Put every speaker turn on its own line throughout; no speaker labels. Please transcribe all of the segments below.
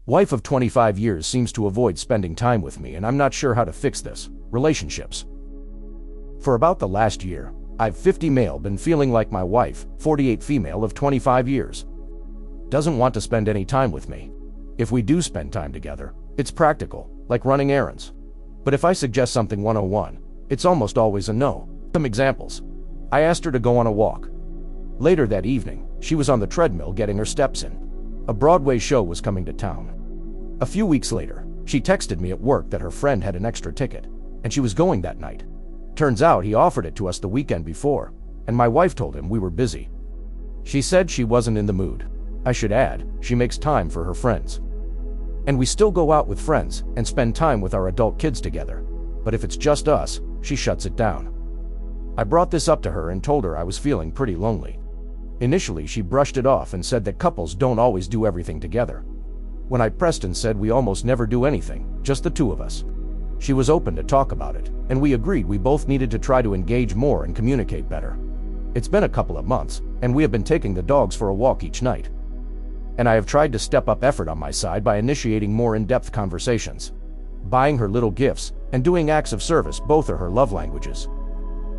Wife of 25 years seems to avoid spending time with me, and I'm not sure how to fix this. Relationships. For about the last year, I've 50 male been feeling like my wife, 48 female of 25 years. Doesn't want to spend any time with me. If we do spend time together, it's practical, like running errands. But if I suggest something 101, it's almost always a no. Some examples. I asked her to go on a walk. Later that evening, she was on the treadmill getting her steps in. A Broadway show was coming to town. A few weeks later, she texted me at work that her friend had an extra ticket, and she was going that night. Turns out he offered it to us the weekend before, and my wife told him we were busy. She said she wasn't in the mood. I should add, she makes time for her friends. And we still go out with friends and spend time with our adult kids together. But if it's just us, she shuts it down. I brought this up to her and told her I was feeling pretty lonely. Initially, she brushed it off and said that couples don't always do everything together. When I pressed and said we almost never do anything, just the two of us, she was open to talk about it, and we agreed we both needed to try to engage more and communicate better. It's been a couple of months, and we have been taking the dogs for a walk each night. And I have tried to step up effort on my side by initiating more in-depth conversations. Buying her little gifts and doing acts of service both are her love languages.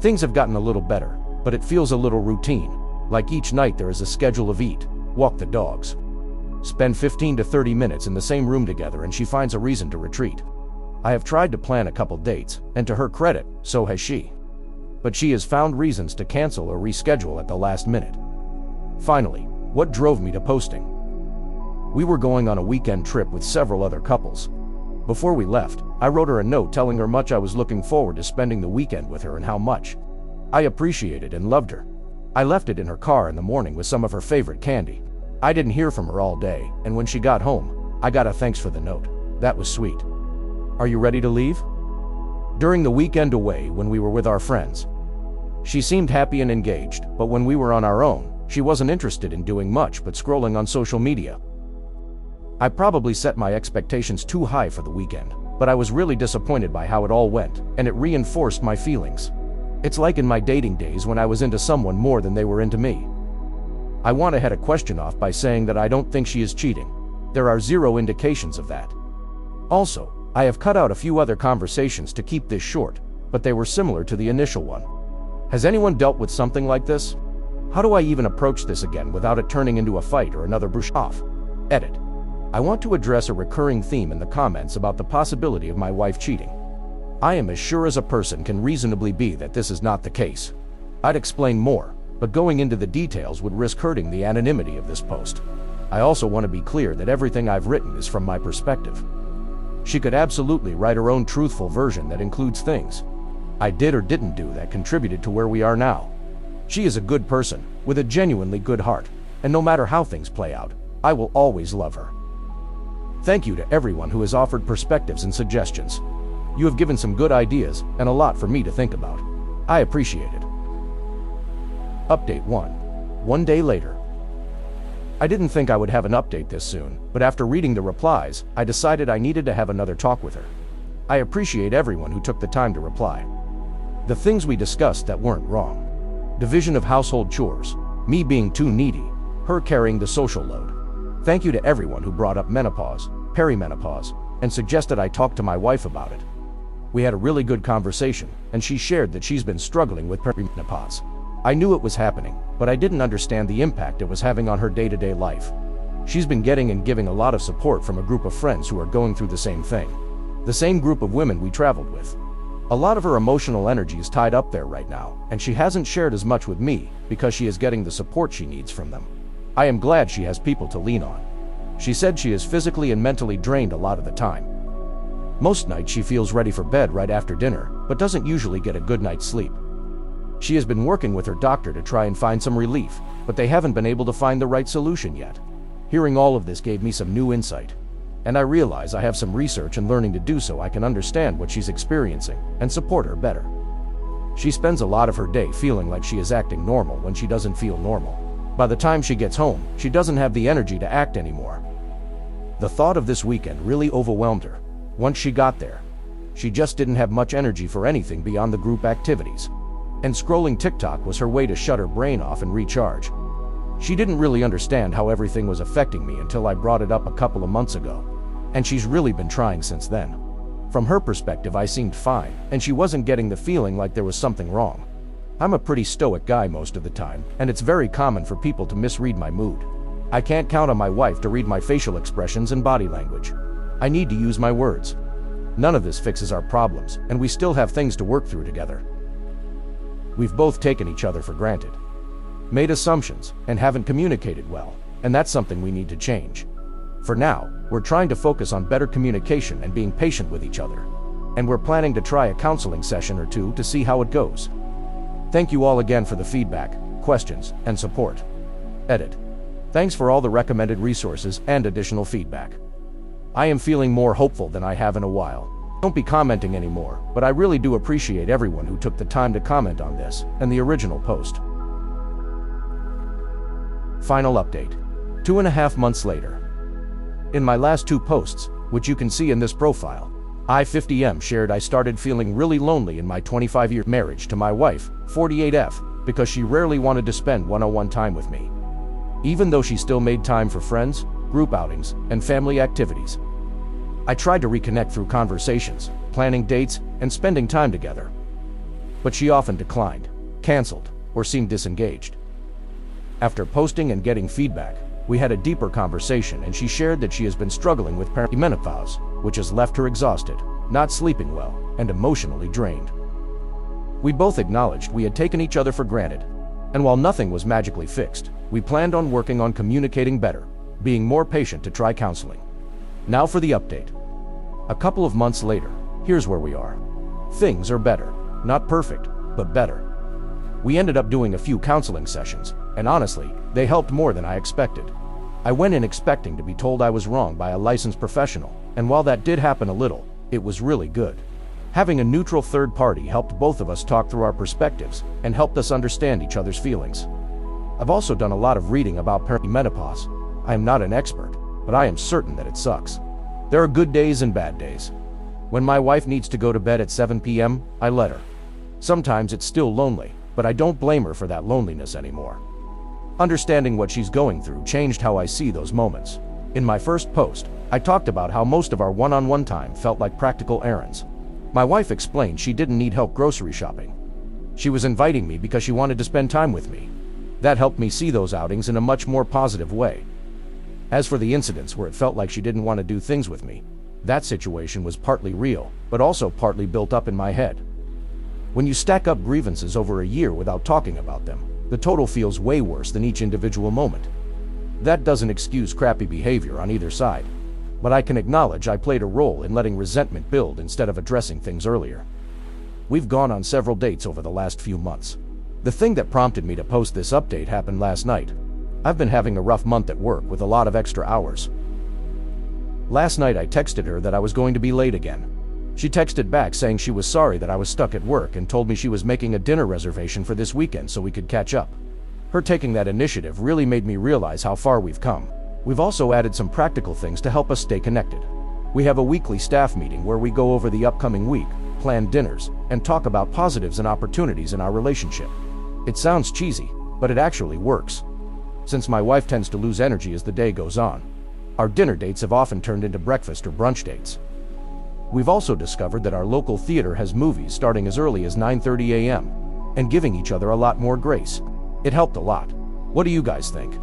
Things have gotten a little better, but it feels a little routine, like each night there is a schedule of eat, walk the dogs, spend 15 to 30 minutes in the same room together, and she finds a reason to retreat. I have tried to plan a couple dates, and to her credit, so has she. But she has found reasons to cancel or reschedule at the last minute. Finally, what drove me to posting? We were going on a weekend trip with several other couples. Before we left, I wrote her a note telling her much I was looking forward to spending the weekend with her and how much I appreciated and loved her. I left it in her car in the morning with some of her favorite candy. I didn't hear from her all day, and when she got home, I got a thanks for the note. That was sweet. Are you ready to leave? During the weekend away when we were with our friends, she seemed happy and engaged, but when we were on our own, she wasn't interested in doing much but scrolling on social media. I probably set my expectations too high for the weekend, but I was really disappointed by how it all went, and it reinforced my feelings. It's like in my dating days when I was into someone more than they were into me. I want to head a question off by saying that I don't think she is cheating. There are zero indications of that. Also, I have cut out a few other conversations to keep this short, but they were similar to the initial one. Has anyone dealt with something like this? How do I even approach this again without it turning into a fight or another brush off? Edit. I want to address a recurring theme in the comments about the possibility of my wife cheating. I am as sure as a person can reasonably be that this is not the case. I'd explain more, but going into the details would risk hurting the anonymity of this post. I also want to be clear that everything I've written is from my perspective. She could absolutely write her own truthful version that includes things I did or didn't do that contributed to where we are now. She is a good person, with a genuinely good heart, and no matter how things play out, I will always love her. Thank you to everyone who has offered perspectives and suggestions. You have given some good ideas and a lot for me to think about. I appreciate it. Update 1. 1 day later. I didn't think I would have an update this soon, but after reading the replies, I decided I needed to have another talk with her. I appreciate everyone who took the time to reply. The things we discussed that weren't wrong. Division of household chores, me being too needy, her carrying the social load. Thank you to everyone who brought up menopause, perimenopause, and suggested I talk to my wife about it. We had a really good conversation, and she shared that she's been struggling with perimenopause. I knew it was happening, but I didn't understand the impact it was having on her day-to-day life. She's been getting and giving a lot of support from a group of friends who are going through the same thing. The same group of women we traveled with. A lot of her emotional energy is tied up there right now, and she hasn't shared as much with me because she is getting the support she needs from them. I am glad she has people to lean on. She said she is physically and mentally drained a lot of the time. Most nights she feels ready for bed right after dinner, but doesn't usually get a good night's sleep. She has been working with her doctor to try and find some relief, but they haven't been able to find the right solution yet. Hearing all of this gave me some new insight. And I realize I have some research and learning to do so I can understand what she's experiencing and support her better. She spends a lot of her day feeling like she is acting normal when she doesn't feel normal. By the time she gets home, she doesn't have the energy to act anymore. The thought of this weekend really overwhelmed her. Once she got there, she just didn't have much energy for anything beyond the group activities. And scrolling TikTok was her way to shut her brain off and recharge. She didn't really understand how everything was affecting me until I brought it up a couple of months ago. And she's really been trying since then. From her perspective, I seemed fine, and she wasn't getting the feeling like there was something wrong. I'm a pretty stoic guy most of the time, and it's very common for people to misread my mood. I can't count on my wife to read my facial expressions and body language. I need to use my words. None of this fixes our problems, and we still have things to work through together. We've both taken each other for granted, made assumptions, and haven't communicated well, and that's something we need to change. For now, we're trying to focus on better communication and being patient with each other. And we're planning to try a counseling session or two to see how it goes. Thank you all again for the feedback, questions, and support. Edit. Thanks for all the recommended resources and additional feedback. I am feeling more hopeful than I have in a while. Don't be commenting anymore, but I really do appreciate everyone who took the time to comment on this and the original post. Final update. 2.5 months later. In my last 2 posts, which you can see in this profile, I50M shared I started feeling really lonely in my 25-year marriage to my wife, 48F, because she rarely wanted to spend one-on-one time with me. Even though she still made time for friends, group outings, and family activities. I tried to reconnect through conversations, planning dates, and spending time together. But she often declined, canceled, or seemed disengaged. After posting and getting feedback, we had a deeper conversation, and she shared that she has been struggling with perimenopause, which has left her exhausted, not sleeping well, and emotionally drained. We both acknowledged we had taken each other for granted, and while nothing was magically fixed, we planned on working on communicating better, being more patient to try counseling. Now for the update. A couple of months later, here's where we are. Things are better. Not perfect, but better. We ended up doing a few counseling sessions, and honestly, they helped more than I expected. I went in expecting to be told I was wrong by a licensed professional, and while that did happen a little, it was really good. Having a neutral third party helped both of us talk through our perspectives and helped us understand each other's feelings. I've also done a lot of reading about perimenopause. I am not an expert, but I am certain that it sucks. There are good days and bad days. When my wife needs to go to bed at 7 p.m., I let her. Sometimes it's still lonely, but I don't blame her for that loneliness anymore. Understanding what she's going through changed how I see those moments. In my first post, I talked about how most of our one-on-one time felt like practical errands. My wife explained she didn't need help grocery shopping. She was inviting me because she wanted to spend time with me. That helped me see those outings in a much more positive way. As for the incidents where it felt like she didn't want to do things with me, that situation was partly real, but also partly built up in my head. When you stack up grievances over a year without talking about them, the total feels way worse than each individual moment. That doesn't excuse crappy behavior on either side, but I can acknowledge I played a role in letting resentment build instead of addressing things earlier. We've gone on several dates over the last few months. The thing that prompted me to post this update happened last night. I've been having a rough month at work with a lot of extra hours. Last night I texted her that I was going to be late again. She texted back saying she was sorry that I was stuck at work and told me she was making a dinner reservation for this weekend so we could catch up. Her taking that initiative really made me realize how far we've come. We've also added some practical things to help us stay connected. We have a weekly staff meeting where we go over the upcoming week, plan dinners, and talk about positives and opportunities in our relationship. It sounds cheesy, but it actually works. Since my wife tends to lose energy as the day goes on, our dinner dates have often turned into breakfast or brunch dates. We've also discovered that our local theater has movies starting as early as 9:30 a.m. and giving each other a lot more grace. It helped a lot. What do you guys think?